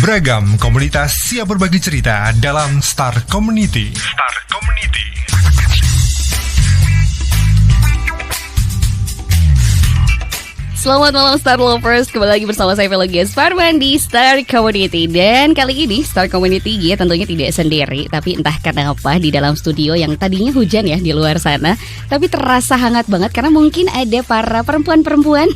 Beragam komunitas siap berbagi cerita dalam Star Community. Star Community. Selamat malam Star Lovers, kembali lagi bersama saya Velogias Farman di Star Community. Dan kali ini Star Community ya tentunya tidak sendiri, tapi entah kenapa di dalam studio yang tadinya hujan ya di luar sana, tapi terasa hangat banget karena mungkin ada para perempuan-perempuan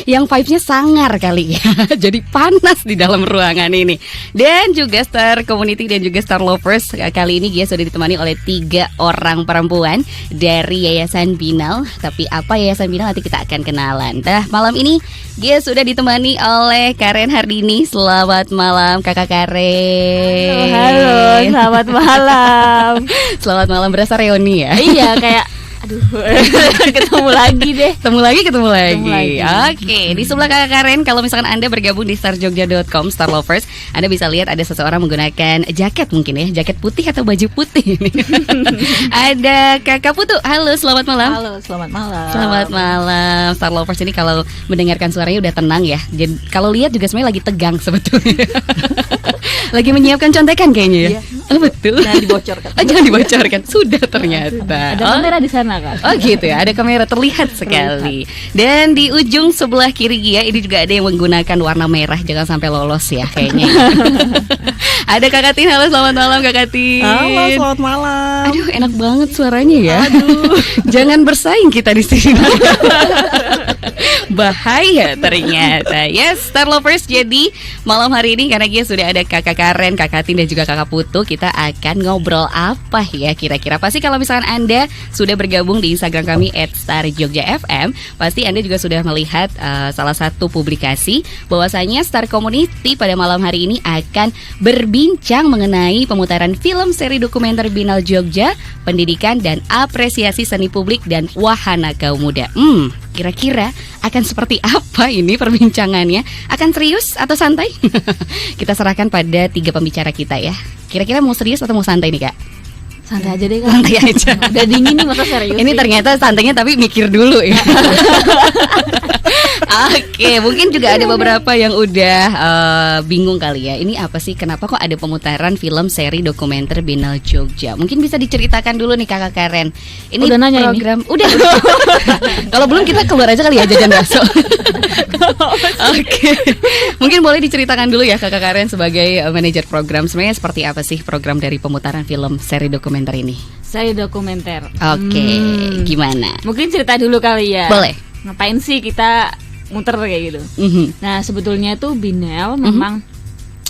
yang vibes-nya sangar kali ya. Jadi panas di dalam ruangan ini. Dan juga Star Community dan juga Star Lovers, kali ini Gia sudah ditemani oleh 3 orang perempuan dari Yayasan Binal. Tapi apa Yayasan Binal nanti kita akan kenalan. Malam ini Gia sudah ditemani oleh Karen Hardini. Selamat malam Kakak Karen. Halo, selamat malam. Selamat malam, berasa reuni ya? Iya, kayak aduh, ketemu lagi deh. Ketemu lagi. Oke, di sebelah Kakak Karen, kalau misalkan Anda bergabung di starjogja.com, Star Lovers, Anda bisa lihat ada seseorang menggunakan jaket mungkin ya, jaket putih atau baju putih. Ada Kakak Putu. Halo, selamat malam. Halo, selamat malam. Selamat malam. Star Lovers ini kalau mendengarkan suaranya udah tenang ya. Jadi kalau lihat juga sebenarnya lagi tegang sebetulnya. Lagi menyiapkan contekan kayaknya ya. Iya. Oh, betul. Jangan dibocorkan. Oh, jangan dibocorkan. Sudah ternyata. Ada kamera di sana kan. Oh gitu ya, ada kamera terlihat sekali. Dan di ujung sebelah kiri Gia ini juga ada yang menggunakan warna merah. Jangan sampai lolos ya kayaknya. Ada Kak Katin. Halo, selamat malam Kak Katin. Halo, selamat malam. Aduh, enak banget suaranya ya. Aduh. Jangan bersaing kita di sini. Bahaya ternyata. Yes, Star Lovers, jadi malam hari ini karena Gia sudah ada Kakak Karen, Kak Katin dan juga Kakak Putu, kita akan ngobrol apa ya kira-kira. Pasti kalau misalkan Anda sudah bergabung di Instagram kami @starjogjafm, pasti Anda juga sudah melihat salah satu publikasi bahwasanya Star Community pada malam hari ini akan berbincang mengenai pemutaran film seri dokumenter Binal Jogja, pendidikan dan apresiasi seni publik dan wahana kaum muda. Kira-kira akan seperti apa ini perbincangannya? Akan serius atau santai? Kita serahkan pada 3 pembicara kita ya. Kira-kira mau serius atau mau santai nih Kak? Santai aja deh kan. Santai aja. Udah dingin nih, masa serius. Ini ternyata santainya tapi mikir dulu ya. Oke, mungkin juga ada beberapa yang udah bingung kali ya. Ini apa sih? Kenapa kok ada pemutaran film seri dokumenter Binal Jogja? Mungkin bisa diceritakan dulu nih Kakak Karen. Ini udah nanya program ini? Udah. Kalau belum kita keluar aja kali ya jajan bakso. Oke. Mungkin boleh diceritakan dulu ya Kakak Karen sebagai manajer program. Sebenarnya seperti apa sih program dari pemutaran film seri dokumenter ini? Seri dokumenter. Oke, gimana? Mungkin cerita dulu kali ya. Boleh. Ngapain sih kita muter kayak gitu? Nah, sebetulnya tuh Binal memang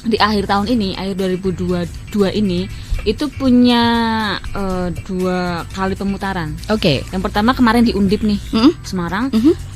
di akhir tahun ini, akhir 2022 ini itu punya 2 kali pemutaran. Oke. Yang pertama kemarin di Undip nih, Semarang.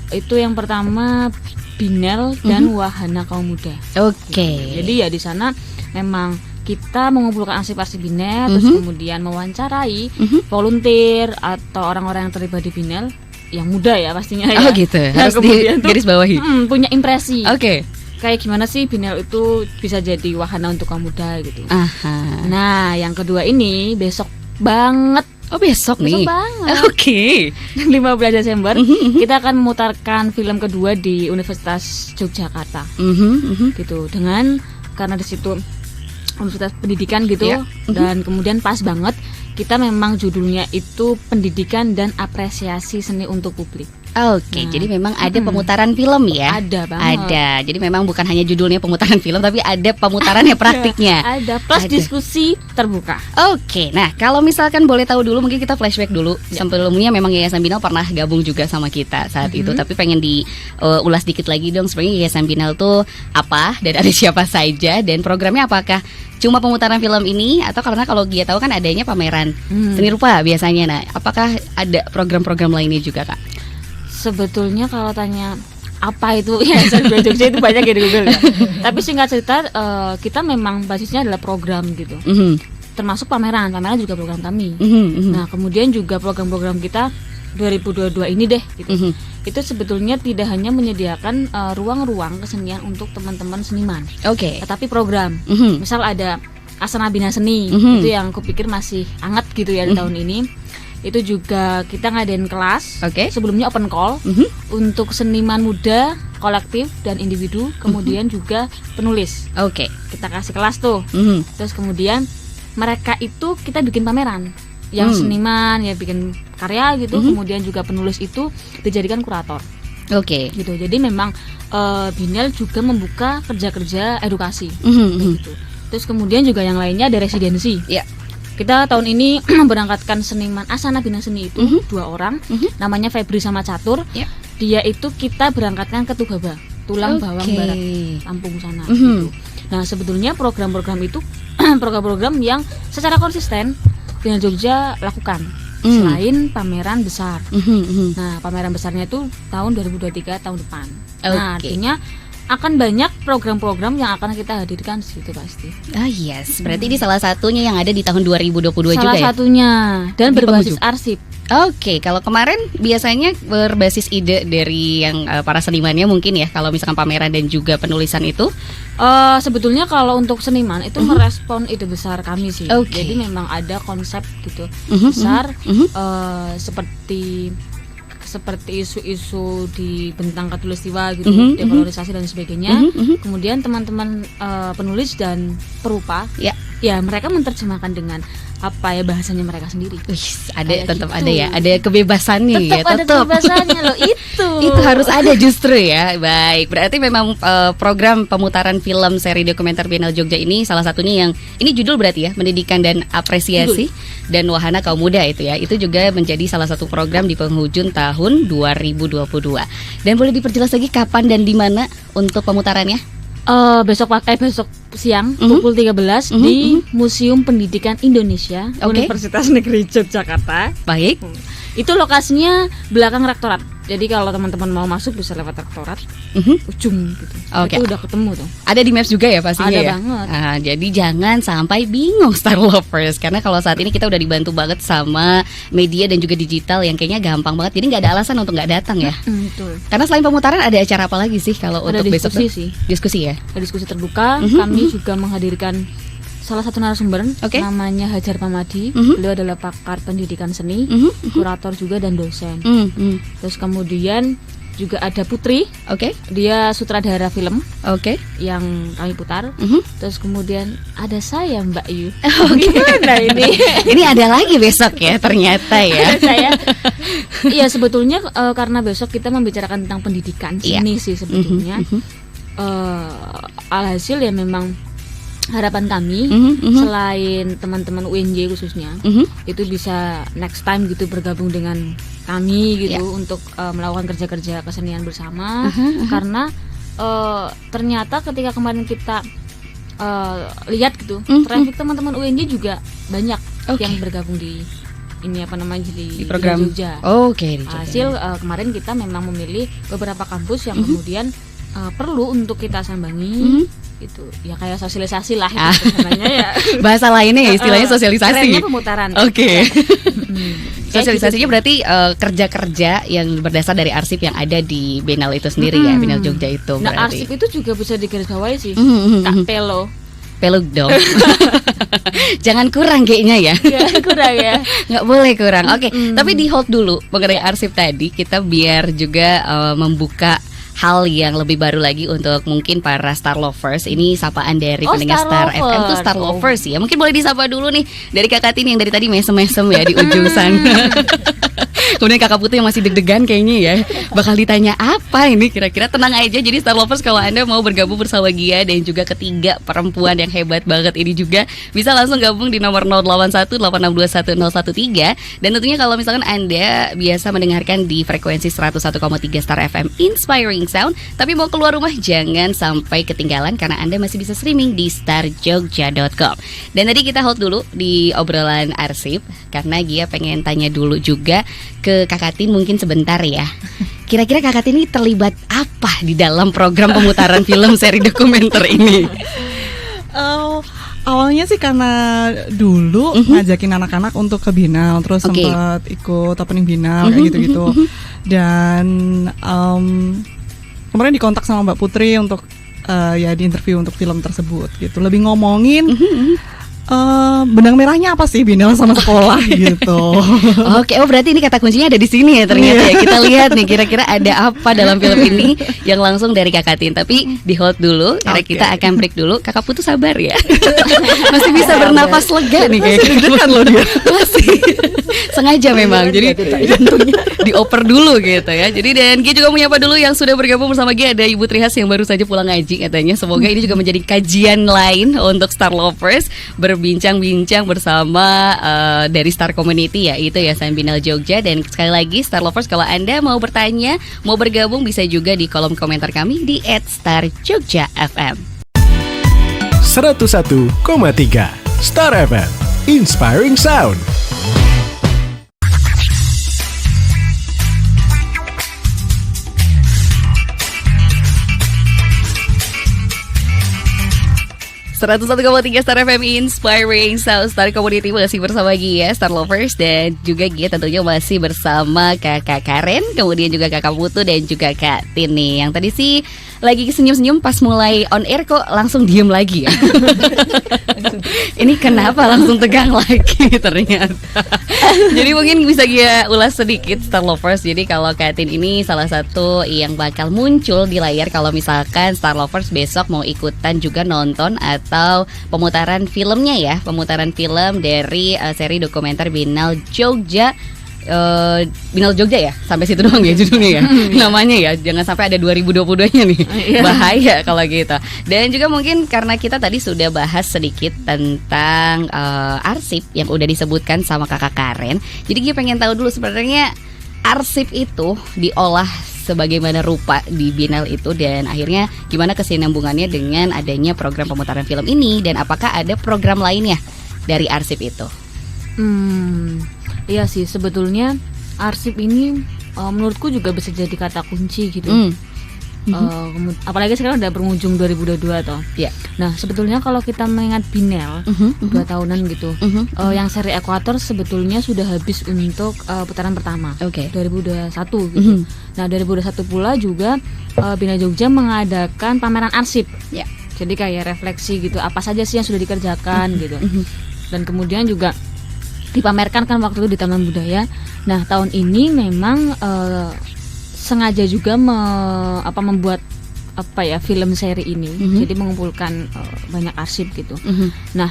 Itu yang pertama Binal dan Wahana Kaum Muda. Oke. Jadi ya di sana memang kita mengumpulkan arsip-arsip Binal, terus kemudian mewawancarai volunteer atau orang-orang yang terlibat di Binal yang muda ya pastinya ya. Oh gitu. Nah, Harus kemudian di garis bawahi. punya impresi. Oke. Kayak gimana sih Binal itu bisa jadi wahana untuk kaum muda gitu. Aha. Nah, yang kedua ini besok banget. Oh besok nih. Banget. Oke. 15 Desember kita akan memutarkan film kedua di Universitas Yogyakarta. Gitu. Karena di situ Universitas Pendidikan gitu Ya. dan kemudian pas banget kita memang judulnya itu pendidikan dan apresiasi seni untuk publik. Oke, jadi memang ada pemutaran film ya? Ada banget. Ada. Jadi memang bukan hanya judulnya pemutaran film, tapi ada pemutarannya praktiknya. Ada plus diskusi terbuka. Oke, nah kalau misalkan boleh tahu dulu, mungkin kita flashback dulu. Sebelumnya memang Yayasan Binal pernah gabung juga sama kita saat itu, tapi pengen diulas dikit lagi dong. Sebenarnya Yayasan Binal tuh apa dan ada siapa saja dan programnya apakah cuma pemutaran film ini atau karena kalau Gia tahu kan adanya pameran seni rupa biasanya. Nah, apakah ada program-program lainnya juga Kak? Sebetulnya kalau tanya apa itu Yayasan Binal Jogja itu banyak ya di Google ya. Tapi singkat cerita kita memang basisnya adalah program gitu. Termasuk pameran juga program kami. Nah, kemudian juga program-program kita 2022 ini deh gitu. Itu sebetulnya tidak hanya menyediakan ruang-ruang kesenian untuk teman-teman seniman. Oke. Tetapi program. Misal ada Asana Bina Seni, itu yang kupikir masih hangat gitu ya di tahun ini. Itu juga kita ngadain kelas. Sebelumnya open call untuk seniman muda, kolektif dan individu, kemudian juga penulis. Kita kasih kelas tuh. Terus kemudian mereka itu kita bikin pameran. Yang seniman ya bikin karya gitu, kemudian juga penulis itu dijadikan kurator. Gitu. Jadi memang Binel juga membuka kerja-kerja edukasi. Gitu. Terus kemudian juga yang lainnya ada residensi. Kita tahun ini memberangkatkan seniman Asana Bina Seni itu 2 orang, namanya Febri sama Catur. Dia itu kita berangkatkan ke Tugaba, Tulang Bawang Barat, Lampung sana. Gitu. Nah sebetulnya program-program itu program-program yang secara konsisten Binel Jogja lakukan. Selain pameran besar. Nah pameran besarnya itu tahun 2023 tahun depan. Nah artinya akan banyak program-program yang akan kita hadirkan situ pasti. Yes, berarti ini salah satunya yang ada di tahun 2022 juga ya? Salah satunya, dan berbasis arsip. Kalau kemarin biasanya berbasis ide dari yang para senimannya mungkin ya, kalau misalkan pameran dan juga penulisan itu? Sebetulnya kalau untuk seniman itu merespon ide besar kami sih. Jadi memang ada konsep gitu besar, seperti isu-isu di bentang khatulistiwa gitu, dekolonisasi dan sebagainya. Kemudian teman-teman penulis dan perupa, ya mereka menerjemahkan dengan apa ya bahasanya mereka sendiri. Tetap ada ya, ada kebebasannya ya. Tetap ada kebebasannya loh itu. Itu harus ada justru ya. Baik, berarti memang program pemutaran film seri dokumenter Binel Jogja ini salah satunya yang ini judul berarti ya, Pendidikan dan Apresiasi dan Wahana Kaum Muda itu ya. Itu juga menjadi salah satu program di penghujung tahun 2022. Dan boleh diperjelas lagi kapan dan di mana untuk pemutarannya? Besok siang pukul 13 di Museum Pendidikan Indonesia Universitas Negeri Yogyakarta. Baik. Itu lokasinya belakang rektorat. Jadi kalau teman-teman mau masuk bisa lewat rektorat, ujung gitu. Itu udah ketemu tuh. Ada di Maps juga ya pastinya. Ada ya? banget. Jadi jangan sampai bingung Star Lovers, karena kalau saat ini kita udah dibantu banget sama media dan juga digital yang kayaknya gampang banget. Jadi nggak ada alasan untuk nggak datang ya. Betul. Karena selain pemutaran ada acara apa lagi sih kalau ada untuk diskusi besok? Sih. Diskusi ya. Ada diskusi terbuka. Kami juga menghadirkan salah satu narasumber namanya Hajar Pamadi. Beliau adalah pakar pendidikan seni, kurator juga dan dosen. Terus kemudian juga ada Putri. Dia sutradara film. Yang kami putar. Terus kemudian ada saya Mbak Yu. Gimana ini? Ini ada lagi besok ya ternyata ya. Iya sebetulnya karena besok kita membicarakan tentang pendidikan seni sih sebetulnya. Alhasil ya memang harapan kami selain teman-teman UNJ khususnya itu bisa next time gitu bergabung dengan kami gitu untuk melakukan kerja-kerja kesenian bersama. Karena ternyata ketika kemarin kita lihat gitu traffic teman-teman UNJ juga banyak yang bergabung di ini di program Jogja. Hasil kemarin kita memang memilih beberapa kampus yang kemudian perlu untuk kita sambangi. Gitu. Ya kayak sosialisasi lah namanya ya. Bahasa lainnya ya istilahnya sosialisasi. Kerennya pemutaran. Sosialisasinya berarti kerja-kerja yang berdasar dari arsip yang ada di Binel itu sendiri ya, Binel Jogja itu. Nah arsip itu juga bisa digarisbawahi sih. Kak Pelug dong. Jangan kurang kayaknya ya. Jangan kurang ya. Nggak boleh kurang. Tapi di hold dulu mengenai arsip tadi, kita biar juga membuka hal yang lebih baru lagi untuk mungkin para Star Lovers. Ini sapaan dari pendengar Star FM tuh Star Lovers ya. Mungkin boleh disapa dulu nih dari Kakak Tini yang dari tadi mesem-mesem ya di ujung sana. Kemudian Kakak Putu yang masih deg-degan kayaknya ya, bakal ditanya apa ini kira-kira. Tenang aja, jadi Star Lovers kalau Anda mau bergabung bersama Gia dan juga ketiga perempuan yang hebat banget ini juga bisa langsung gabung di nomor 0818611013. Dan tentunya kalau misalkan Anda biasa mendengarkan di frekuensi 101,3 Star FM Inspiring Sound, tapi mau keluar rumah jangan sampai ketinggalan karena Anda masih bisa streaming di starjogja.com. Dan tadi kita hold dulu di obrolan arsip karena Gia pengen tanya dulu juga ke Kakak Tin mungkin sebentar ya. Kira-kira Kakak Tin ini terlibat apa di dalam program pemutaran film seri dokumenter ini? Awalnya sih karena dulu ngajakin anak-anak untuk ke Binel, terus sempat ikut opening Binel kayak gitu-gitu. Dan kemarin dikontak sama Mbak Putri untuk ya di interview untuk film tersebut gitu. Lebih ngomongin benang merahnya apa sih Binel sama sekolah gitu. Oke, berarti ini kata kuncinya ada di sini ya ternyata ya. Kita lihat nih kira-kira ada apa dalam film ini yang langsung dari Kakak Tin. Tapi di hold dulu karena kita akan break dulu. Kakak Putu sabar ya. Masih bisa bernapas lega nih kayak deg-degan loh dia. Masih sengaja memang. Jadi jantungnya dioper dulu gitu ya. Jadi dan Gia juga menyapa dulu yang sudah bergabung bersama Gia, ada Ibu Trihas yang baru saja pulang ngaji katanya. Semoga ini juga menjadi kajian lain untuk Star Lovers berbincang-bincang bersama dari Star Community ya, itu ya Binal Jogja. Dan sekali lagi Star Lovers, kalau Anda mau bertanya, mau bergabung bisa juga di kolom komentar kami di @starjogjafm. 101,3 Star FM, Inspiring Sound. Seratus 101,3 Star FM Inspiring Sound Star Community, masih bersama Gia Star Lovers, dan juga Gia tentunya masih bersama Kakak Karen, kemudian juga Kakak Putu dan juga Kak Tin nih. Yang tadi sih lagi senyum-senyum pas mulai on air kok langsung diem lagi ya. Ini kenapa langsung tegang lagi ternyata. Jadi mungkin bisa Gia ulas sedikit Star Lovers. Jadi kalau Kak Tin ini salah satu yang bakal muncul di layar kalau misalkan Star Lovers besok mau ikutan juga nonton atau pemutaran filmnya ya, pemutaran film dari seri dokumenter Binal Jogja. Binal Jogja ya, sampai situ doang ya judulnya ya, namanya ya, jangan sampai ada 2022-nya nih, bahaya kalau gitu. Dan juga mungkin karena kita tadi sudah bahas sedikit tentang arsip yang udah disebutkan sama Kakak Karen, jadi gue pengen tahu dulu sebenarnya arsip itu diolah sebagaimana rupa di Binal itu, dan akhirnya gimana kesinambungannya dengan adanya program pemutaran film ini, dan apakah ada program lainnya dari arsip itu? Iya sih, sebetulnya arsip ini menurutku juga bisa jadi kata kunci gitu. Apalagi sekarang udah berujung 2022 toh. Yeah. Nah sebetulnya kalau kita mengingat Binel 2 tahunan gitu, yang seri Ekuator sebetulnya sudah habis untuk putaran pertama, 2021 gitu. Nah 2021 pula juga Binel Jogja mengadakan pameran arsip. Yeah. Jadi kayak refleksi gitu, apa saja sih yang sudah dikerjakan gitu. Dan kemudian juga dipamerkan kan waktu itu di Taman Budaya. Nah tahun ini memang sengaja juga membuat film seri ini, jadi mengumpulkan banyak arsip gitu. Nah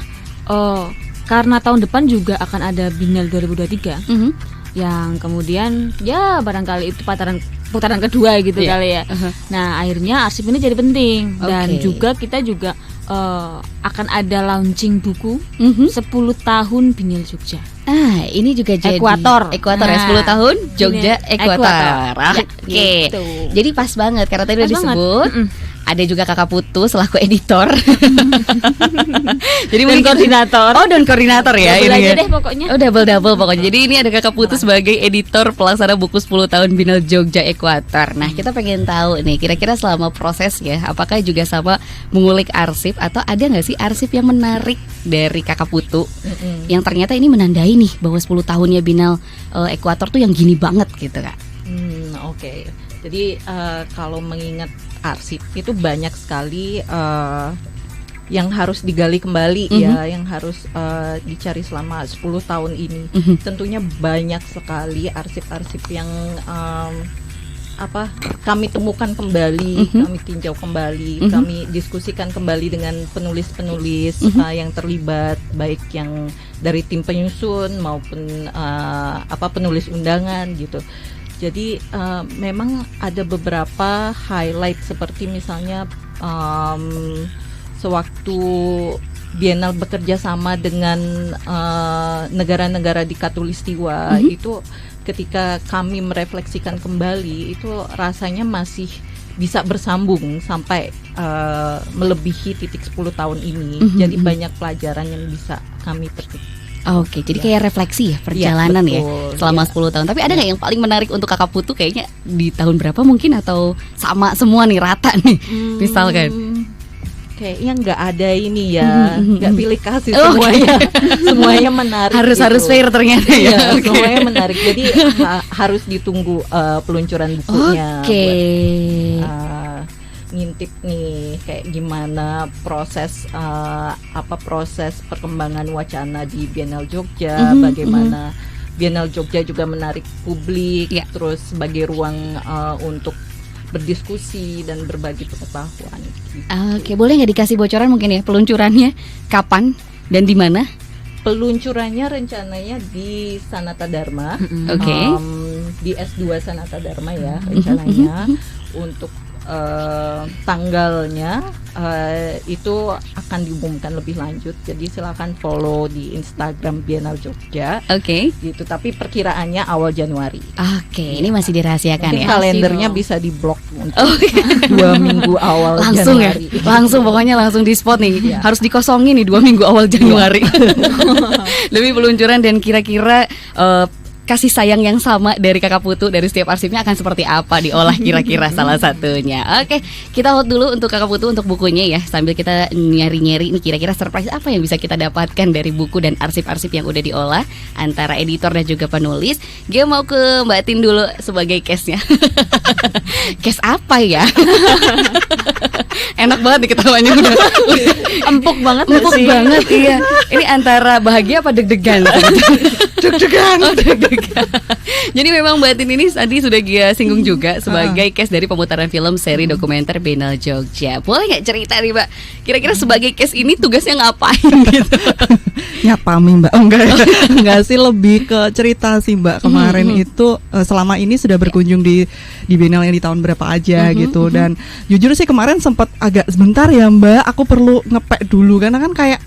karena tahun depan juga akan ada Binal 2023 yang kemudian ya barangkali itu putaran kedua gitu kali ya. Nah akhirnya arsip ini jadi penting, dan juga kita juga akan ada launching buku 10 tahun Binal Jogja. Ini juga jadi Ekuator ya, 10 tahun Jogja Ekuator. Oke. Gitu. Jadi pas banget karena tadi udah disebut. Ada juga Kakak Putu selaku editor. Jadi dan koordinator. Dan koordinator ya double ini aja ya. Deh pokoknya. Double pokoknya. Jadi ini ada Kakak Putu sebagai editor pelaksana buku 10 tahun Binal Jogja Ekuator. Nah, kita pengen tahu nih kira-kira selama proses ya, apakah juga sama mengulik arsip atau ada nggak sih arsip yang menarik dari Kakak Putu yang ternyata ini menandai nih bahwa 10 tahunnya Binal Ekuator tuh yang gini banget gitu Kak. Oke. Jadi kalau mengingat arsip itu banyak sekali yang harus digali kembali ya, yang harus dicari selama 10 tahun ini. Tentunya banyak sekali arsip-arsip yang kami temukan kembali, kami tinjau kembali, kami diskusikan kembali dengan penulis-penulis yang terlibat, baik yang dari tim penyusun maupun penulis undangan gitu. Jadi memang ada beberapa highlight seperti misalnya sewaktu Biennale bekerja sama dengan negara-negara di Katulistiwa, itu ketika kami merefleksikan kembali itu rasanya masih bisa bersambung sampai melebihi titik 10 tahun ini. Jadi banyak pelajaran yang bisa kami petik. Oke, jadi kayak refleksi ya perjalanan ya selama 10 tahun. Tapi ada nggak yang paling menarik untuk Kakak Putu kayaknya di tahun berapa mungkin, atau sama semua nih rata nih misalkan? Kayaknya nggak ada ini ya, nggak pilih kasih semuanya, semuanya menarik. Harus fair ternyata ya. Semuanya menarik. Jadi harus ditunggu peluncuran bukunya. ngintip nih kayak gimana proses proses perkembangan wacana di Biennale Jogja, bagaimana Biennale Jogja juga menarik publik, terus sebagai ruang untuk berdiskusi dan berbagi pengetahuan. Gitu. Oke, boleh nggak dikasih bocoran mungkin ya peluncurannya kapan dan di mana? Peluncurannya rencananya di Sanata Dharma, di S2 Sanata Dharma ya rencananya. Untuk tanggalnya itu akan diumumkan lebih lanjut. Jadi silakan follow di Instagram Biennale Jogja. Gitu. Tapi perkiraannya awal Januari. Ini masih dirahasiakan. Mungkin kalendernya bisa diblok untuk 2 minggu awal langsung Januari. Langsung pokoknya langsung di spot nih. Harus dikosongin nih 2 minggu awal Januari. Lebih peluncuran dan kira-kira kasih sayang yang sama dari Kakak Putu dari setiap arsipnya akan seperti apa diolah kira-kira salah satunya. Oke, kita hold dulu untuk Kakak Putu untuk bukunya ya. Sambil kita nyari-nyari ini kira-kira surprise apa yang bisa kita dapatkan dari buku dan arsip-arsip yang udah diolah antara editor dan juga penulis. Dia mau ke Mbak Tin dulu sebagai case-nya. Case apa ya? Enak banget nih ketawanya udah empuk banget iya. Ini antara bahagia apa deg-degan? Deg-degan. Jadi memang Mbak Tin ini tadi sudah Gia singgung juga sebagai case dari pemutaran film seri dokumenter Biennale Jogja. Boleh nggak cerita nih Mbak? Kira-kira sebagai case ini tugasnya ngapain gitu? Nyapami Mbak. Enggak sih, lebih ke cerita sih Mbak. Kemarin itu selama ini sudah berkunjung di Biennale yang di tahun berapa aja gitu. Dan jujur sih kemarin sempat agak sebentar ya Mbak, aku perlu ngepek dulu karena kan kayak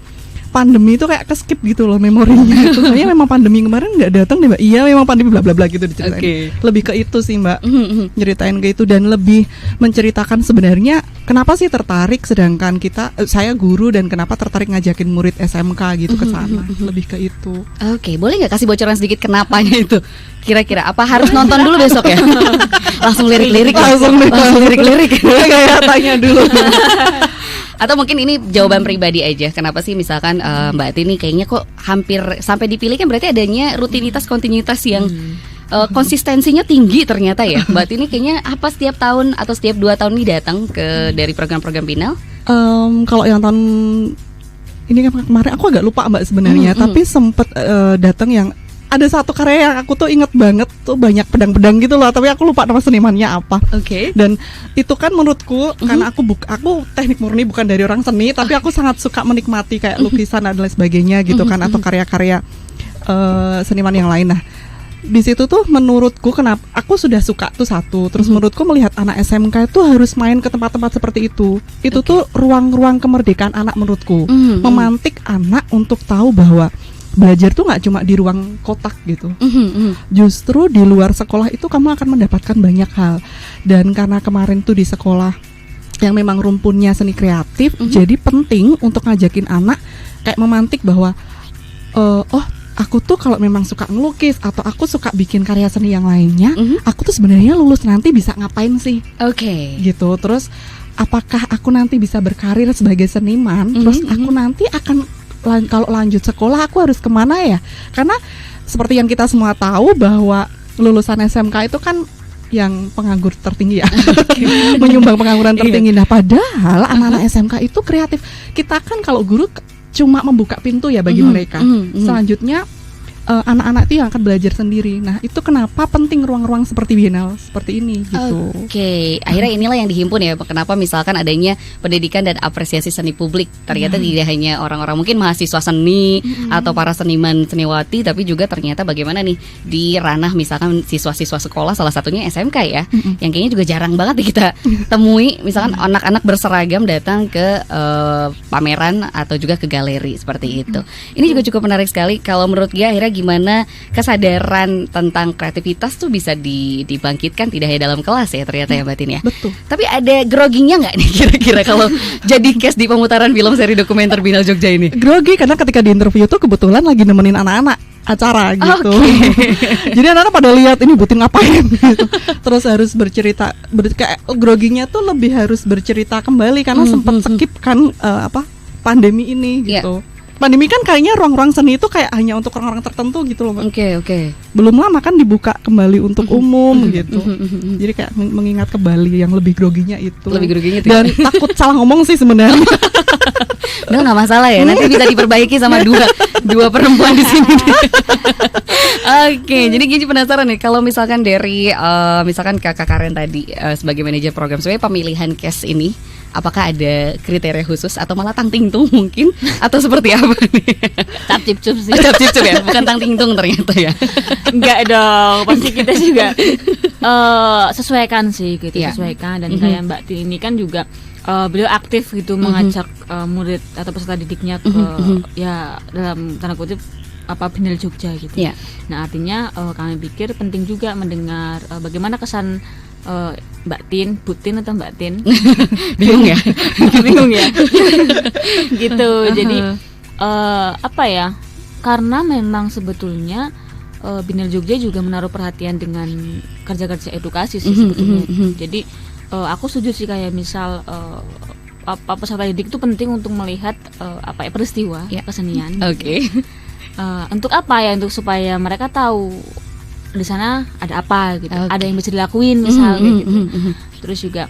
pandemi itu kayak ke-skip gitu loh memorinya. Soalnya memang pandemi kemarin nggak datang deh Mbak. Iya memang pandemi bla bla bla gitu diceritain. Lebih ke itu sih Mbak. Nyeritain ke itu dan lebih menceritakan sebenarnya kenapa sih tertarik sedangkan saya guru dan kenapa tertarik ngajakin murid SMK gitu ke sana. Lebih ke itu. Oke, boleh nggak kasih bocoran sedikit kenapanya itu? Kira-kira apa harus nonton dulu besok ya? Langsung lirik-lirik. Langsung lirik-lirik. Kayak tanya dulu. Atau mungkin ini jawaban pribadi aja. Kenapa sih misalkan Mbak Tini kayaknya kok hampir sampai dipilih kan berarti adanya rutinitas kontinuitas yang konsistensinya tinggi ternyata ya. Mbak Tini kayaknya apa setiap tahun atau setiap 2 tahun ini datang ke dari program-program Biennale? Kalau yang tahun ini kemarin aku agak lupa Mbak sebenarnya, tapi sempet datang yang ada satu karya yang aku tuh inget banget tuh banyak pedang-pedang gitu loh, tapi aku lupa nama senimannya apa. Dan itu kan menurutku karena aku teknik murni bukan dari orang seni, tapi aku sangat suka menikmati kayak lukisan dan lain sebagainya gitu kan atau karya-karya seniman yang lain. Nah di situ tuh menurutku kenapa aku sudah suka tuh satu, terus menurutku melihat anak SMK itu harus main ke tempat-tempat seperti itu tuh ruang-ruang kemerdekaan anak menurutku, memantik anak untuk tahu bahwa belajar tuh nggak cuma di ruang kotak gitu. Justru di luar sekolah itu kamu akan mendapatkan banyak hal. Dan karena kemarin tuh di sekolah yang memang rumpunnya seni kreatif, jadi penting untuk ngajakin anak kayak memantik bahwa aku tuh kalau memang suka ngelukis atau aku suka bikin karya seni yang lainnya, aku tuh sebenarnya lulus nanti bisa ngapain sih? Gitu. Terus apakah aku nanti bisa berkarir sebagai seniman? Terus aku nanti akan kalau lanjut sekolah aku harus kemana ya? Karena seperti yang kita semua tahu bahwa lulusan SMK itu kan yang penganggur tertinggi ya, menyumbang pengangguran tertinggi. Nah padahal anak-anak SMK itu kreatif. Kita kan kalau guru cuma membuka pintu ya bagi mereka. Selanjutnya anak-anak itu yang akan belajar sendiri. Nah itu kenapa penting ruang-ruang seperti Biennale seperti ini gitu. Akhirnya inilah yang dihimpun ya. Kenapa misalkan adanya pendidikan dan apresiasi seni publik. Ternyata tidak hanya orang-orang mungkin mahasiswa seni atau para seniman seniwati, tapi juga ternyata bagaimana nih di ranah misalkan siswa-siswa sekolah, salah satunya SMK ya, yang kayaknya juga jarang banget nih kita temui. Misalkan anak-anak berseragam datang ke pameran atau juga ke galeri seperti itu. Ini juga cukup menarik sekali. Kalau menurut Gia akhirnya gimana kesadaran tentang kreativitas tuh bisa dibangkitkan tidak hanya dalam kelas ya ternyata ya Mbak Tin ya. Betul. Tapi ada groginya nggak nih kira-kira kalau jadi case di pemutaran film seri dokumenter Biennale Jogja ini? Grogi karena ketika di interview tuh kebetulan lagi nemenin anak-anak acara gitu. Jadi anak-anak pada lihat ini Butin ngapain gitu. Terus harus bercerita, kayak groginya tuh lebih harus bercerita kembali karena sempat skip kan pandemi ini gitu. pandemi kan kayaknya ruang-ruang seni itu kayak hanya untuk orang-orang tertentu gitu loh, Mbak. Oke. Belum lama kan dibuka kembali untuk umum gitu. Jadi kayak mengingat kembali yang lebih groginya itu. Lebih groginya itu. Dan takut salah ngomong sih sebenarnya. Udah nggak masalah ya, nanti bisa diperbaiki sama dua perempuan di sini. Oke, jadi Gigi penasaran nih kalau misalkan dari misalkan Kakak Karen tadi sebagai manajer program, sebenarnya pemilihan cast ini apakah ada kriteria khusus atau malah tang ting tung mungkin atau seperti apa nih? Cap cip cup sih. Cap cip ya, bukan tang ting tung ternyata ya. Enggak dong, pasti kita juga sesuaikan sih gitu, sesuaikan. Dan kayak Mbak Tin ini kan juga beliau aktif gitu mengajak murid atau peserta didiknya ke ya dalam tanda kutip Binel Jogja gitu. Nah artinya kami pikir penting juga mendengar bagaimana kesan Mbak Tin, Bu Tin atau Mbak Tin? Bingung ya? Bingung ya? Gitu. Jadi karena memang sebetulnya Binel Jogja juga menaruh perhatian dengan kerja-kerja edukasi sih sebetulnya. Jadi aku setuju sih kayak misal peserta didik itu penting untuk melihat peristiwa kesenian. Oke. Untuk apa ya? Untuk supaya mereka tahu di sana ada apa gitu, ada yang bisa dilakuin misalnya gitu. Terus juga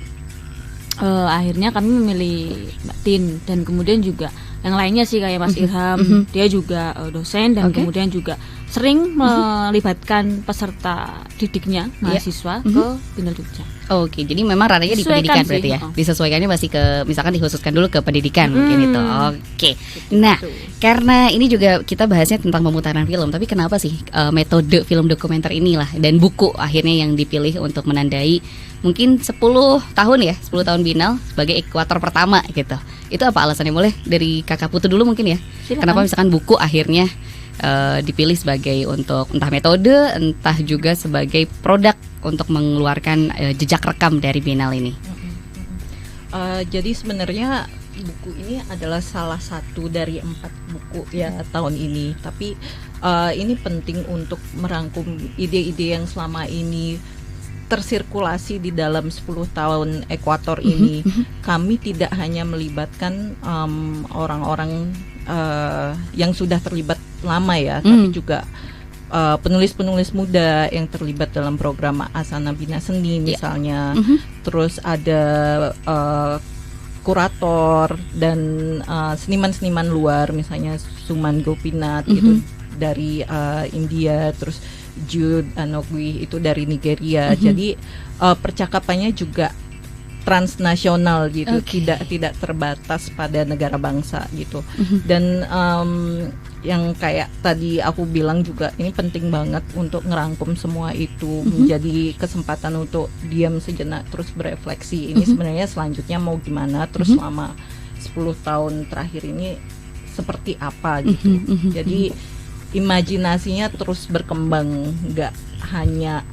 akhirnya kami memilih Mbak Tin dan kemudian juga yang lainnya sih kayak Mas Irham, dia juga dosen dan kemudian juga sering melibatkan peserta didiknya mahasiswa ke Binel Jogja. Oke, jadi memang ranahnya di pendidikan berarti ya. Disesuaikannya masih ke misalkan dikhususkan dulu ke pendidikan mungkin itu. Oke. Nah, karena ini juga kita bahasnya tentang pemutaran film, tapi kenapa sih metode film dokumenter inilah dan buku akhirnya yang dipilih untuk menandai mungkin 10 tahun ya, 10 tahun Binel sebagai ekuator pertama gitu. Itu apa alasannya? Boleh dari Kakak Putu dulu mungkin ya. Silakan. Kenapa misalkan buku akhirnya dipilih sebagai untuk entah metode, entah juga sebagai produk untuk mengeluarkan jejak rekam dari Binel ini. Jadi sebenarnya buku ini adalah salah satu dari 4 buku ya tahun ini. Tapi ini penting untuk merangkum ide-ide yang selama ini tersirkulasi di dalam 10 tahun ekuator ini. Kami tidak hanya melibatkan orang-orang yang sudah terlibat lama ya, tapi juga penulis-penulis muda yang terlibat dalam program Asana Bina Seni misalnya. Terus ada kurator dan seniman-seniman luar misalnya Suman Gopinath itu dari India, terus Jude Anogwi itu dari Nigeria. Jadi percakapannya juga transnasional gitu, tidak terbatas pada negara bangsa gitu. Dan yang kayak tadi aku bilang juga ini penting banget untuk ngerangkum semua itu, menjadi kesempatan untuk diam sejenak terus berefleksi. Ini sebenarnya selanjutnya mau gimana, terus selama 10 tahun terakhir ini seperti apa gitu. Jadi imajinasinya terus berkembang, nggak hanya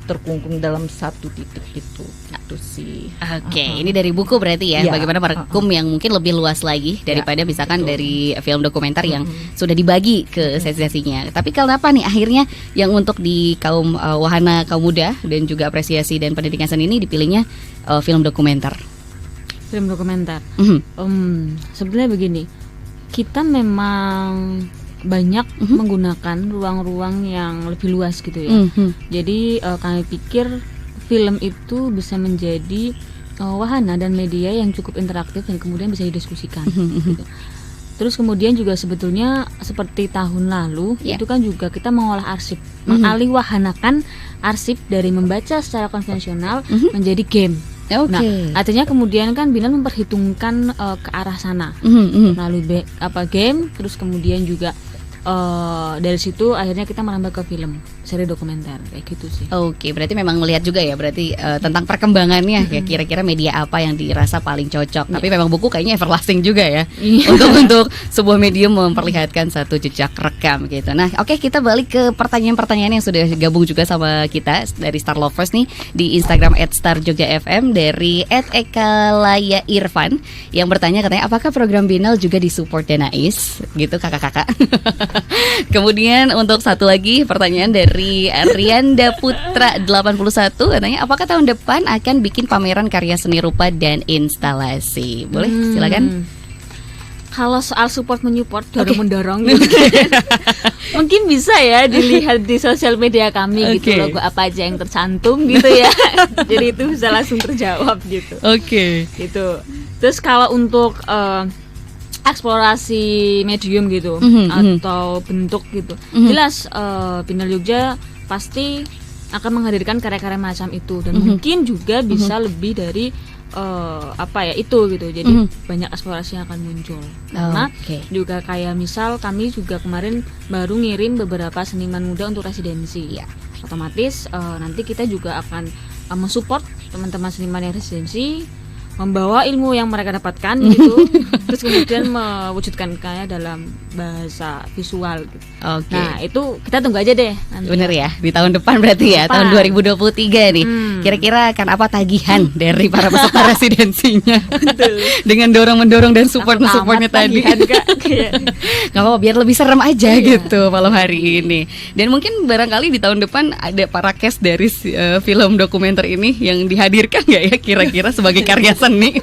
terkungkung dalam satu titik itu sih. Oke, ini dari buku berarti ya, bagaimana merangkum yang mungkin lebih luas lagi daripada misalkan dari film dokumenter yang sudah dibagi ke sesi-sesinya. Tapi kenapa nih akhirnya yang untuk di kaum wahana kaum muda dan juga apresiasi dan pendidikan seni ini dipilihnya film dokumenter? Film dokumenter. Sebenarnya begini, kita memang banyak menggunakan ruang-ruang yang lebih luas gitu ya. Jadi kami pikir film itu bisa menjadi wahana dan media yang cukup interaktif dan kemudian bisa didiskusikan. Gitu. Terus kemudian juga sebetulnya seperti tahun lalu itu kan juga kita mengolah arsip, mengalihwahanakan arsip dari membaca secara konvensional menjadi game. Nah, artinya kemudian kan Binel memperhitungkan ke arah sana melalui game, terus kemudian juga dari situ akhirnya kita merambah ke film, seri dokumenter kayak gitu sih. Oke, berarti memang melihat juga ya berarti tentang perkembangannya ya, kira-kira media apa yang dirasa paling cocok. Tapi memang buku kayaknya everlasting juga ya untuk sebuah medium memperlihatkan satu jejak rekam gitu. Nah, oke, kita balik ke pertanyaan-pertanyaan yang sudah gabung juga sama kita dari Star Lovers nih di Instagram @starjogjafm dari @ekalaya irfan yang bertanya katanya apakah program Binel juga disupport Danais gitu kakak-kakak. Kemudian untuk satu lagi pertanyaan dari Rianda Putra 81 katanya apakah tahun depan akan bikin pameran karya seni rupa dan instalasi? Boleh silakan. Kalau soal support menyupport, dorong mendorong gitu. Mungkin bisa ya dilihat di sosial media kami gitu, logo apa aja yang tercantum gitu ya. Jadi itu bisa langsung terjawab gitu. Gitu. Terus kalau untuk eksplorasi medium gitu atau bentuk gitu, jelas Binal Jogja pasti akan menghadirkan karya-karya macam itu, dan mungkin juga bisa lebih dari itu gitu. Jadi banyak eksplorasi yang akan muncul. Karena juga kayak misal kami juga kemarin baru ngirim beberapa seniman muda untuk residensi. Otomatis nanti kita juga akan mensupport teman-teman seniman yang residensi, membawa ilmu yang mereka dapatkan gitu, terus kemudian mewujudkannya dalam bahasa visual gitu. Nah itu kita tunggu aja deh nanti. Bener ya, di tahun depan berarti ya, tahun 2023 nih. Kira-kira akan apa tagihan dari para peserta residensinya? Dengan dorong-mendorong dan support-supportnya tadi. Gak apa-apa, biar lebih serem aja gitu malam hari ini. Dan mungkin barangkali di tahun depan ada para cast dari film dokumenter ini yang dihadirkan gak ya kira-kira sebagai karya seni.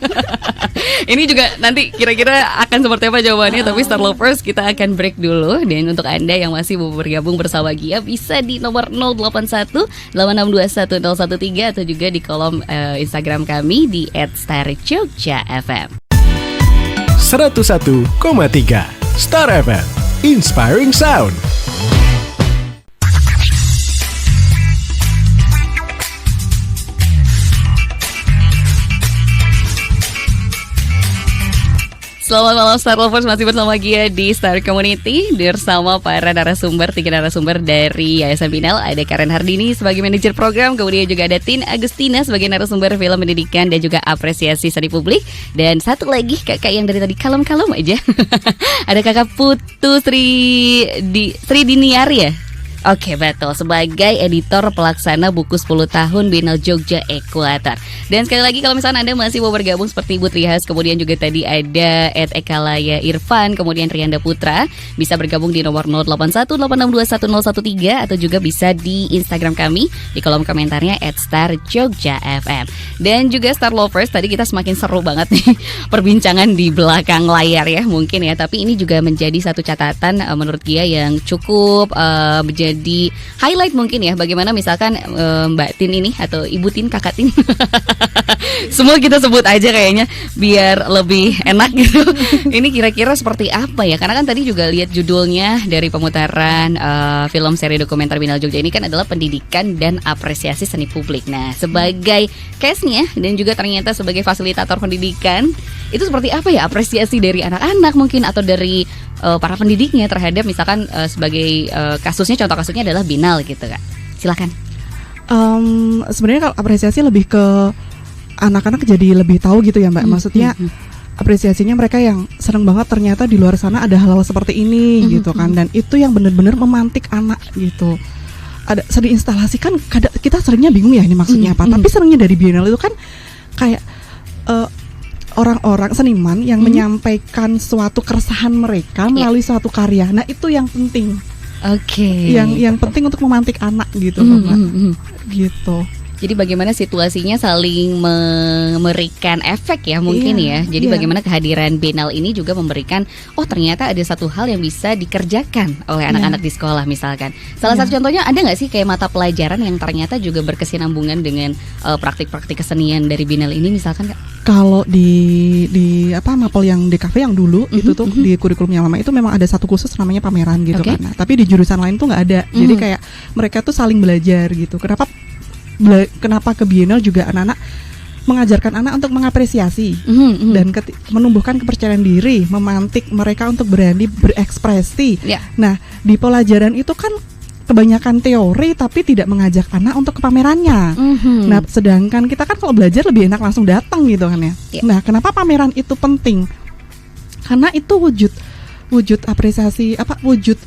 Ini juga nanti kira-kira akan seperti apa jawabannya. Tapi Star Lovers, kita akan break dulu. Dan untuk Anda yang masih mau bergabung bersama Gia, bisa di nomor 081 8621013 atau juga di kolom Instagram kami di @starjogjafm. 101,3 Star FM, Inspiring Sound. Selamat malam Star Lovers, masih bersama Gia di Star Community bersama para narasumber, 3 narasumber dari Yayasan Binal. Ada Karen Hardini sebagai manajer program, kemudian juga ada Tin Agustina sebagai narasumber film pendidikan dan juga apresiasi seni publik. Dan satu lagi kakak yang dari tadi kalem-kalem aja. Ada kakak Putu Sri Diniari ya. Oke, betul, sebagai editor pelaksana buku 10 tahun Binal Jogja Ekuator. Dan sekali lagi kalau misalnya Anda masih mau bergabung seperti Ibu Trihas, kemudian juga tadi ada @ekalaya Irfan, kemudian Rianda Putra, bisa bergabung di nomor 0818621013 atau juga bisa di Instagram kami di kolom komentarnya @starjogjafm. Dan juga Star Lovers, tadi kita semakin seru banget nih perbincangan di belakang layar ya mungkin ya, tapi ini juga menjadi satu catatan menurut Gia yang cukup jadi highlight mungkin ya, bagaimana misalkan Mbak Tin ini atau Ibu Tin, Kakak Tin semua kita sebut aja kayaknya biar lebih enak gitu. Ini kira-kira seperti apa ya, karena kan tadi juga lihat judulnya dari pemutaran film seri dokumenter Binal Jogja ini kan adalah pendidikan dan apresiasi seni publik. Nah, sebagai case-nya dan juga ternyata sebagai fasilitator pendidikan, itu seperti apa ya apresiasi dari anak-anak mungkin atau dari para pendidiknya terhadap misalkan sebagai kasusnya, contoh kasusnya adalah Binal gitu Kak. Silakan. Sebenarnya kalau apresiasi lebih ke anak-anak jadi lebih tahu gitu ya Mbak. Maksudnya apresiasinya mereka yang seneng banget ternyata di luar sana ada hal-hal seperti ini gitu kan. Dan itu yang benar-benar memantik anak gitu. Ada sering instalasi kan, kita seringnya bingung ya ini maksudnya apa. Tapi senengnya dari Biennale itu kan kayak orang-orang seniman yang menyampaikan suatu keresahan mereka melalui suatu karya. Nah itu yang penting. Yang penting untuk memantik anak gitu Mbak. Gitu. Jadi bagaimana situasinya saling memberikan efek ya mungkin ya. Jadi bagaimana kehadiran Binal ini juga memberikan, oh ternyata ada satu hal yang bisa dikerjakan oleh anak-anak di sekolah misalkan. Salah satu contohnya ada nggak sih kayak mata pelajaran yang ternyata juga berkesinambungan dengan praktik-praktik kesenian dari Binal ini misalkan Kak? Kalau di mapel yang DKV yang dulu itu tuh di kurikulum yang lama itu memang ada satu khusus namanya pameran gitu kan. Nah, tapi di jurusan lain tuh nggak ada. Jadi kayak mereka tuh saling belajar gitu. Kenapa ke Biennale juga anak-anak mengajarkan anak untuk mengapresiasi dan menumbuhkan kepercayaan diri, memantik mereka untuk berani berekspresi. Nah, di pelajaran itu kan kebanyakan teori tapi tidak mengajak anak untuk ke pamerannya. Nah, sedangkan kita kan kalau belajar lebih enak langsung datang gitu kan ya. Nah, kenapa pameran itu penting? Karena itu wujud apresiasi wujud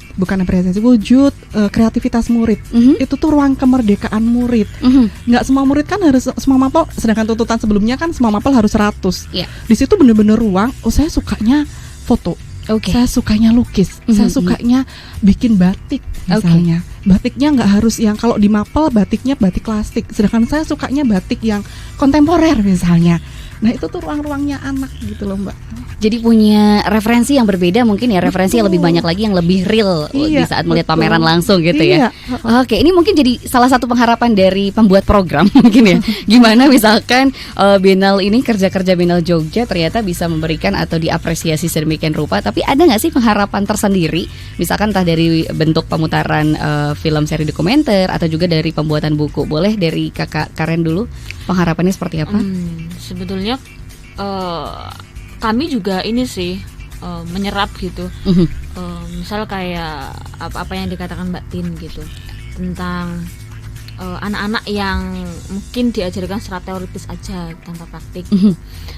kreativitas murid. Itu tuh ruang kemerdekaan murid. Nggak semua murid kan harus semua mapel, sedangkan tuntutan sebelumnya kan semua mapel harus 100. Di situ bener-bener ruang, saya sukanya foto, saya sukanya lukis, saya sukanya bikin batik misalnya. Batiknya nggak harus yang kalau di mapel batiknya batik klasik, sedangkan saya sukanya batik yang kontemporer misalnya. Nah itu tuh ruang-ruangnya anak gitu loh Mbak. Jadi punya referensi yang berbeda mungkin ya, referensi yang lebih banyak lagi, yang lebih real di saat melihat pameran langsung gitu ya. Oke, ini mungkin jadi salah satu pengharapan dari pembuat program mungkin ya. Gimana misalkan Biennale ini, kerja-kerja Biennale Jogja ternyata bisa memberikan atau diapresiasi sedemikian rupa. Tapi ada nggak sih pengharapan tersendiri, misalkan entah dari bentuk pemutaran film seri dokumenter atau juga dari pembuatan buku? Boleh dari Kakak Karen dulu, pengharapannya seperti apa? Sebetulnya kami juga ini sih menyerap gitu. Misal kayak apa yang dikatakan Mbak Tin gitu, tentang anak-anak yang mungkin diajarkan secara teoritis aja tanpa praktik.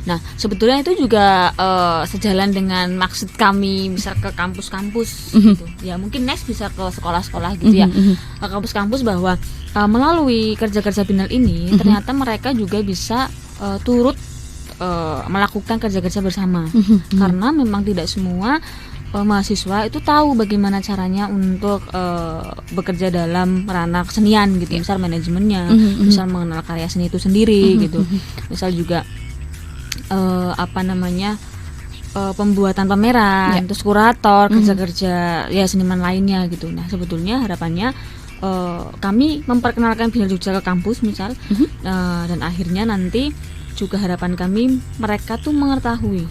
Nah sebetulnya itu juga sejalan dengan maksud kami, misal ke kampus-kampus gitu. Ya mungkin next bisa ke sekolah-sekolah gitu ya, ke kampus-kampus, bahwa melalui kerja-kerja Biennale ini ternyata mereka juga bisa turut melakukan kerja-kerja bersama. Karena memang tidak semua mahasiswa itu tahu bagaimana caranya untuk bekerja dalam ranah kesenian gitu. Misal manajemennya, misal mengenal karya seni itu sendiri gitu. Misal juga pembuatan pameran, terus kurator, kerja-kerja ya seniman lainnya gitu. Nah sebetulnya harapannya kami memperkenalkan Biennale Jogja ke kampus misal, dan akhirnya nanti juga harapan kami mereka tuh mengetahui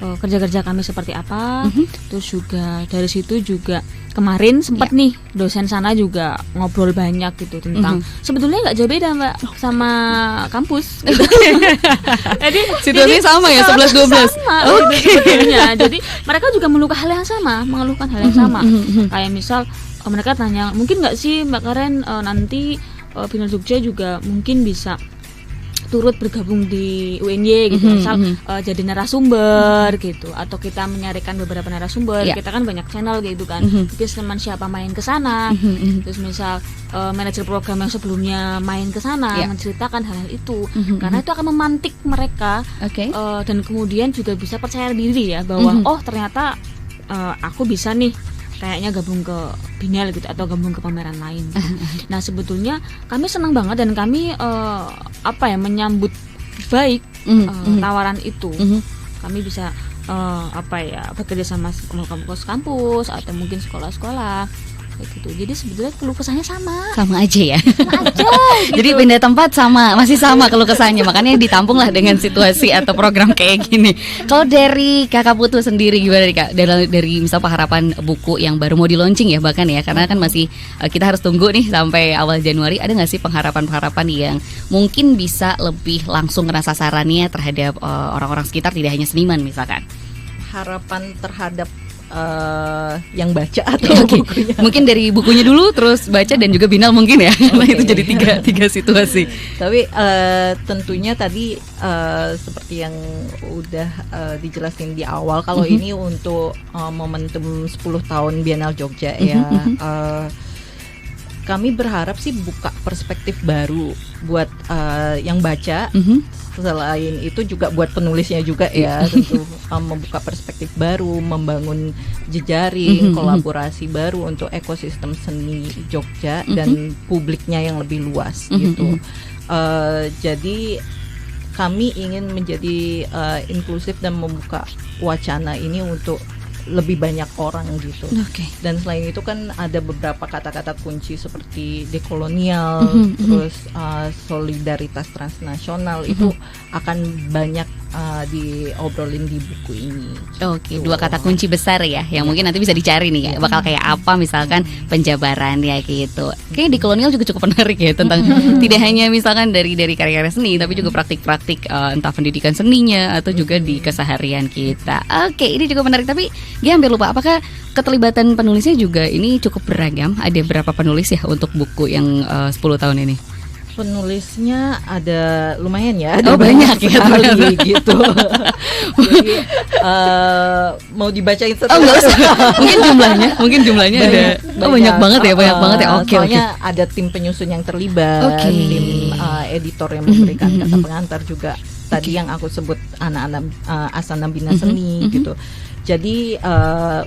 kerja-kerja kami seperti apa. Terus juga dari situ juga kemarin sempat nih dosen sana juga ngobrol banyak gitu tentang sebetulnya nggak jauh beda Mbak sama kampus gitu. Jadi situasinya sama ya, 11-12 sebetulnya. Jadi mereka juga mengeluhkan hal yang sama. Kayak misal mereka tanya, mungkin nggak sih Mbak Karen nanti Biennale Jogja juga mungkin bisa turut bergabung di UNY gitu, misal jadi narasumber gitu, atau kita menyarikan beberapa narasumber. Kita kan banyak channel gitu kan, mungkin teman siapa main ke sana, terus misal manajer program yang sebelumnya main ke sana menceritakan hal-hal itu, karena itu akan memantik mereka, dan kemudian juga bisa percaya diri ya bahwa oh ternyata aku bisa nih kayaknya gabung ke Biennale gitu, atau gabung ke pameran lain. Nah sebetulnya kami senang banget dan kami menyambut baik tawaran itu. Kami bisa bekerja sama kampus atau mungkin sekolah-sekolah gitu. Jadi sebetulnya keluh kesahnya sama aja ya. Sama aja gitu. Jadi pindah tempat masih sama keluh kesahnya, makanya ditampung lah dengan situasi atau program kayak gini. Kalau dari Kakak Putu sendiri gimana nih Kak? Dari misal pengharapan buku yang baru mau di launching ya bahkan ya, karena kan masih kita harus tunggu nih sampai awal Januari. Ada nggak sih pengharapan yang mungkin bisa lebih langsung kena sasarannya terhadap orang-orang sekitar, tidak hanya seniman misalkan? Harapan terhadap yang baca atau bukunya? Mungkin dari bukunya dulu, terus baca, dan juga Biennale mungkin ya. Nah itu jadi tiga situasi. Tapi tentunya tadi seperti yang udah dijelasin di awal, kalau ini untuk momentum 10 tahun Biennale Jogja ya, kami berharap sih buka perspektif baru buat yang baca. Selain itu juga buat penulisnya juga ya, tentu membuka perspektif baru, membangun jejaring kolaborasi baru untuk ekosistem seni Jogja dan publiknya yang lebih luas gitu. Jadi kami ingin menjadi inklusif dan membuka wacana ini untuk lebih banyak orang gitu. Dan selain itu kan ada beberapa kata-kata kunci seperti dekolonial, terus solidaritas transnasional, itu akan banyak diobrolin di buku ini. Dua kata kunci besar ya, yang mungkin nanti bisa dicari nih ya, bakal kayak apa misalkan penjabarannya gitu. Kayaknya dekolonial juga cukup menarik ya, tentang tidak hanya misalkan dari karya-karya seni, tapi juga praktik-praktik entah pendidikan seninya atau juga di keseharian kita. Ini juga menarik, tapi dia hampir lupa, apakah keterlibatan penulisnya juga ini cukup beragam? Ada berapa penulis ya untuk buku yang 10 tahun ini? Penulisnya ada lumayan ya, ada banyak ya gitu. Jadi, mau dibacain satu? Enggak usah. Mungkin jumlahnya ada banyak banget ya. Soalnya ada tim penyusun yang terlibat, tim editor yang memberikan kata pengantar juga tadi yang aku sebut anak-anak Asana Bina Seni gitu. Jadi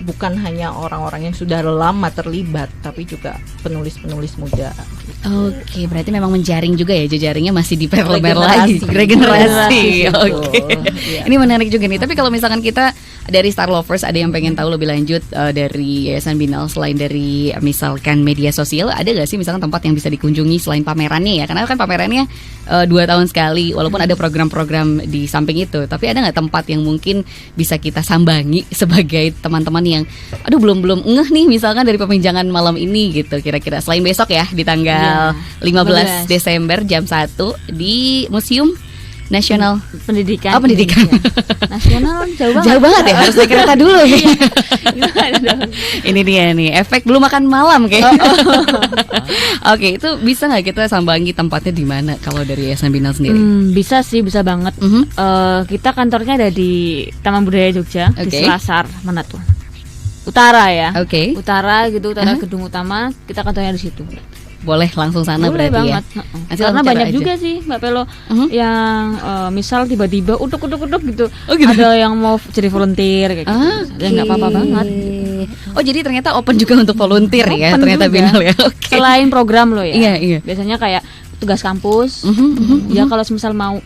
bukan hanya orang-orang yang sudah lama terlibat, tapi juga penulis-penulis muda. Gitu. Oke, berarti memang menjaring juga ya, jejaringnya masih diperlebar lagi, regenerasi. Oke, Ya. Ini menarik juga nih. Tapi kalau misalkan kita dari Star Lovers ada yang pengen tahu lebih lanjut dari Yayasan Binal selain dari misalkan media sosial, ada nggak sih misalkan tempat yang bisa dikunjungi selain pamerannya ya? Karena kan pamerannya 2 tahun sekali, walaupun ada program-program di samping itu. Tapi ada nggak tempat yang mungkin bisa kita sambangi sebagai teman-teman yang, aduh belum ngeh nih misalkan dari perbincangan malam ini gitu. Kira-kira selain besok ya di tanggal 15 Desember jam 1 di Museum Nasional Pendidikan. Oh, pendidikan. Nasional jauh banget. Jauh banget ya, harus naik kereta dulu nih. Gimana dong? Ini dia nih, efek belum makan malam kayak. Oke, itu bisa nggak kita sambangi tempatnya di mana kalau dari Yayasan Binal sendiri? Bisa sih, bisa banget. Kita kantornya ada di Taman Budaya Jogja, di Oke. Selasar, mana tuh? Utara ya. Oke. Utara gitu, utara gedung utama, kita kantornya di situ. Boleh langsung sana Boleh berarti banget. ya. Nanti Karena langsung banyak cara aja. juga sih Mbak Pelo yang misal tiba-tiba uduk gitu. Oh, gitu. Ada yang mau jadi volunteer kayak gitu. Ya nggak apa-apa banget. Oh, jadi ternyata open juga untuk volunteer ya, Open ternyata juga. Binal ya. Oke. Selain program lo ya. Iya, iya. Biasanya kayak tugas kampus. Ya kalau misal mau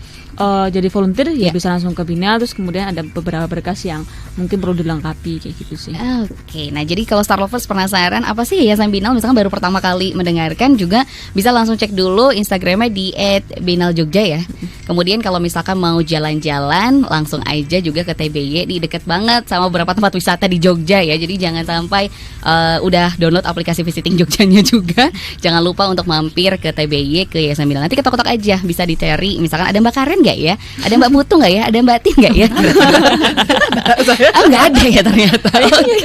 jadi volunteer ya bisa langsung ke Binal, terus kemudian ada beberapa berkas yang mungkin perlu dilengkapi kayak gitu sih. Oke, nah jadi kalau Star Lovers penasaran apa sih Yayasan Binal, misalkan baru pertama kali mendengarkan juga bisa langsung cek dulu Instagramnya di @binaljogja ya. Kemudian kalau misalkan mau jalan-jalan langsung aja juga ke TBY, di deket banget sama beberapa tempat wisata di Jogja ya. Jadi jangan sampai udah download aplikasi visiting Jogjanya juga, jangan lupa untuk mampir ke TBY, ke Yayasan Binal. Nanti ketok-ketok aja, bisa dicari misalkan ada Mbak Karen nggak ya, ada Mbak Mutu nggak ya, ada Mbak Tin nggak ya. Oh, nggak ada ya ternyata. Oke.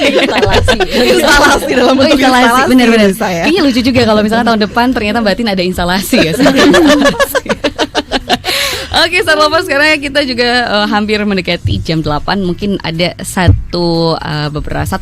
Instalasi dalam bentuk instalasi, benar-benar. bisa ya. Kayaknya lucu juga kalau misalkan tahun depan ternyata Mbak Tin ada instalasi ya. Oke, Star Lovers, sekarang kita juga hampir mendekati jam 8. Mungkin ada satu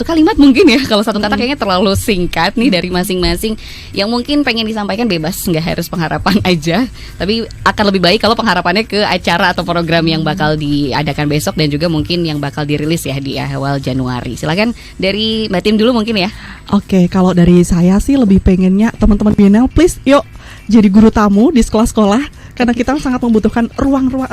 kalimat mungkin ya. Kalau satu kata kayaknya terlalu singkat nih dari masing-masing yang mungkin pengen disampaikan, bebas, nggak harus pengharapan aja. Tapi akan lebih baik kalau pengharapannya ke acara atau program yang bakal diadakan besok dan juga mungkin yang bakal dirilis ya di awal Januari. Silakan dari Mbak Tim dulu mungkin ya. Oke, kalau dari saya sih lebih pengennya teman-teman Binal please yuk jadi guru tamu di sekolah-sekolah, karena kita sangat membutuhkan ruang-ruang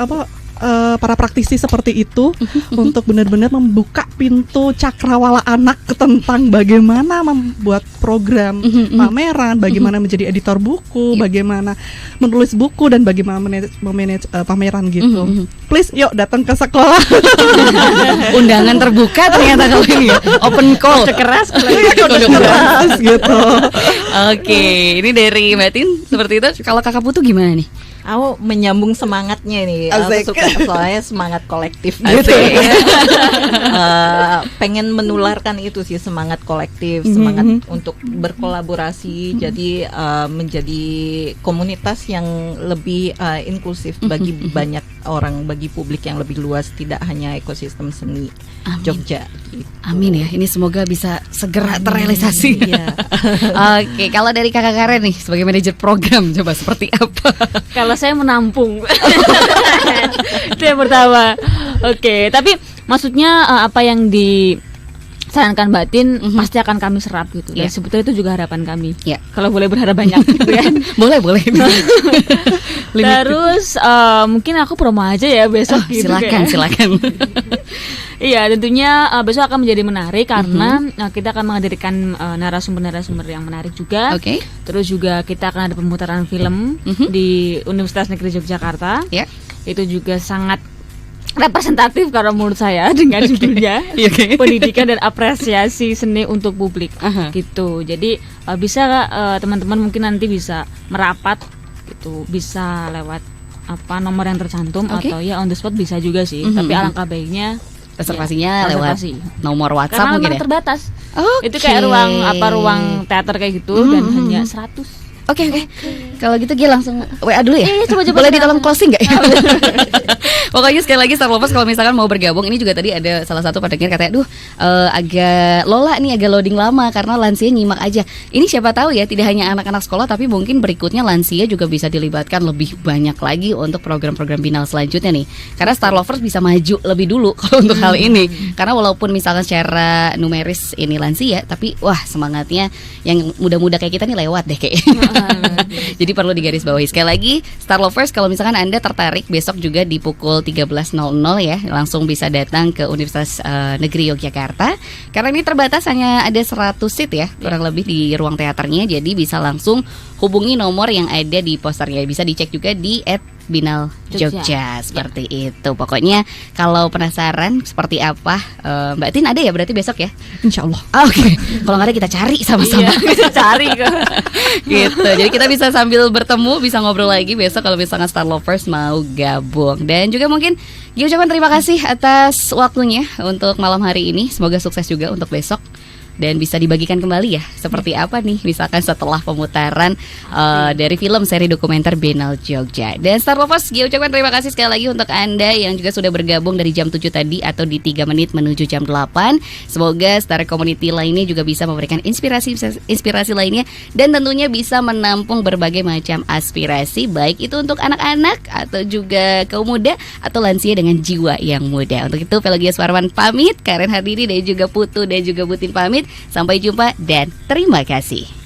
para praktisi seperti itu untuk benar-benar membuka pintu cakrawala anak tentang bagaimana membuat program pameran, bagaimana menjadi editor buku, bagaimana menulis buku, dan bagaimana memanage pameran gitu. Please yuk datang ke sekolah. Undangan terbuka ternyata kalau ini ya. Open call. Keras Keras gitu. Oke, ini dari Mbak Tin seperti itu. Kalau Kakak Putu gimana nih? Aku menyambung semangatnya nih. Asik. Aku suka soalnya semangat kolektif gitu. Pengen menularkan itu sih, semangat kolektif, semangat untuk berkolaborasi. Jadi menjadi komunitas yang lebih inklusif bagi banyak orang, bagi publik yang lebih luas, tidak hanya ekosistem seni Jogja. Gitu. Amin ya. Ini semoga bisa segera terrealisasi. Iya. Oke, kalau dari Kakak Karen nih sebagai manajer program, coba seperti apa? Kalau saya menampung. Itu yang pertama. Oke, tapi maksudnya apa yang disarankan Mbak Tin pasti akan kami serap gitu. Dan Ya. sebetulnya itu juga harapan kami. Ya. Kalau boleh berharap banyak gitu kan. boleh. Terus mungkin aku promo aja ya besok gitu. Silakan. Iya, tentunya besok akan menjadi menarik karena kita akan menghadirkan narasumber-narasumber yang menarik juga. Oke. Terus juga kita akan ada pemutaran film di Universitas Negeri Yogyakarta. Ya. Itu juga sangat representatif kalau menurut saya dengan judulnya Oke. Pendidikan dan Apresiasi Seni untuk Publik. Aha. Gitu. Jadi bisa teman-teman mungkin nanti bisa merapat gitu, bisa lewat nomor yang tercantum Oke. atau ya on the spot bisa juga sih. Tapi alangkah baiknya Reservasinya ya, lewat reservasi. nomor WhatsApp Karena mungkin memang ya. terbatas. Oke. Itu kayak ruang teater kayak gitu dan hanya 100. Oke. Kalau gitu Gia langsung WA dulu ya. Iya, coba Boleh ditolong closing nggak? Pokoknya sekali lagi Star Lovers kalau misalkan mau bergabung, ini juga tadi ada salah satu pendengar katanya, agak Lola nih agak loading lama karena lansia nyimak aja. Ini siapa tahu ya, tidak hanya anak-anak sekolah tapi mungkin berikutnya lansia juga bisa dilibatkan lebih banyak lagi untuk program-program binal selanjutnya nih. Karena Star Lovers bisa maju lebih dulu kalau untuk hal ini. Karena walaupun misalkan secara numeris ini lansia, tapi wah semangatnya yang muda-muda kayak kita nih lewat deh kayaknya. Jadi perlu digarisbawahi. Sekali lagi Star Lovers, kalau misalkan Anda tertarik, besok juga di pukul 13.00 ya, langsung bisa datang ke Universitas Negeri Yogyakarta. Karena ini terbatas, hanya ada 100 seat ya, kurang lebih di ruang teaternya. Jadi bisa langsung hubungi nomor yang ada di posternya. Bisa dicek juga di @Binal Jogja. Seperti itu. Pokoknya kalau penasaran seperti apa, Mbak Tin ada ya berarti besok ya? Insya Allah. Oke. Kalau nggak ada kita cari sama-sama. Bisa cari kok. Gitu. Jadi kita bisa sambil bertemu, bisa ngobrol lagi besok kalau misalnya Star Lovers mau gabung. Dan juga mungkin Gia ucapkan terima kasih atas waktunya untuk malam hari ini. Semoga sukses juga untuk besok. Dan bisa dibagikan kembali ya, seperti apa nih misalkan setelah pemutaran dari film seri dokumenter Binal Jogja. Dan Star Lovers, Gia ucapkan terima kasih sekali lagi untuk Anda yang juga sudah bergabung dari jam 7 tadi atau di 3 menit menuju jam 8. Semoga Star Community lainnya juga bisa memberikan inspirasi lainnya, dan tentunya bisa menampung berbagai macam aspirasi, baik itu untuk anak-anak atau juga kaum muda atau lansia dengan jiwa yang muda. Untuk itu Pelagia Suarwan pamit, Karen Hardini dan juga Putu dan juga Butin pamit. Sampai jumpa dan terima kasih.